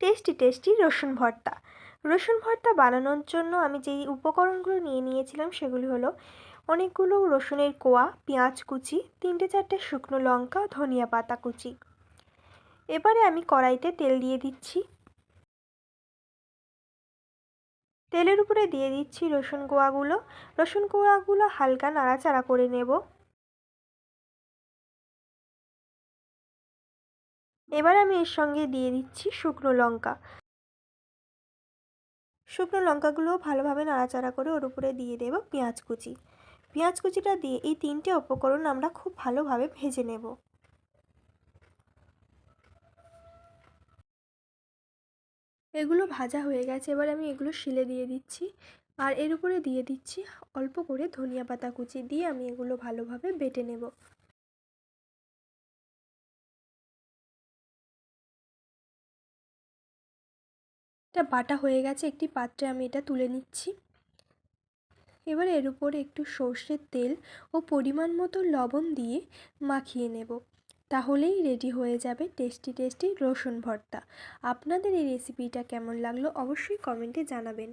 Tasty tasty রসুন ভর্তা। রসুন ভর্তা বানানোর জন্য আমি যেই উপকরণগুলো নিয়ে নিয়েছিলাম সেগুলি হলো অনেকগুলো রসুনের কোয়া, পেঁয়াজ কুচি, 3-4টে শুকনো লঙ্কা, ধনিয়া পাতা কুচি। এবারে আমি কড়াইতে তেল দিয়ে দিচ্ছি। তেলের উপরে দিয়ে দিচ্ছি রসুন কোয়াগুলো। রসুন কোয়াগুলো হালকা নাড়াচাড়া করে নেব। এবার আমি এর সঙ্গে দিয়ে দিচ্ছি শুকনো লঙ্কা। শুকনো লঙ্কাগুলোও ভালোভাবে নাড়াচাড়া করে ওর উপরে দিয়ে দেব পেঁয়াজ কুচি। পেঁয়াজ কুচিটা দিয়ে এই 3টে উপকরণ আমরা খুব ভালোভাবে ভেজে নেব। এগুলো ভাজা হয়ে গেছে, এবার আমি এগুলো শিলে দিয়ে দিচ্ছি। আর এর উপরে দিয়ে দিচ্ছি অল্প করে ধনিয়া পাতা কুচি, দিয়ে আমি এগুলো ভালোভাবে বেটে নেব। এটা বাটা হয়ে গেছে, একটি পাত্রে আমি এটা তুলে নিচ্ছি। এবার এর উপরে একটু সর্ষের তেল ও পরিমাণ মতো লবণ দিয়ে মাখিয়ে নেব। তাহলেই রেডি হয়ে যাবে টেস্টি টেস্টি রসুন ভর্তা। আপনাদের এই রেসিপিটা কেমন লাগলো অবশ্যই কমেন্টে জানাবেন।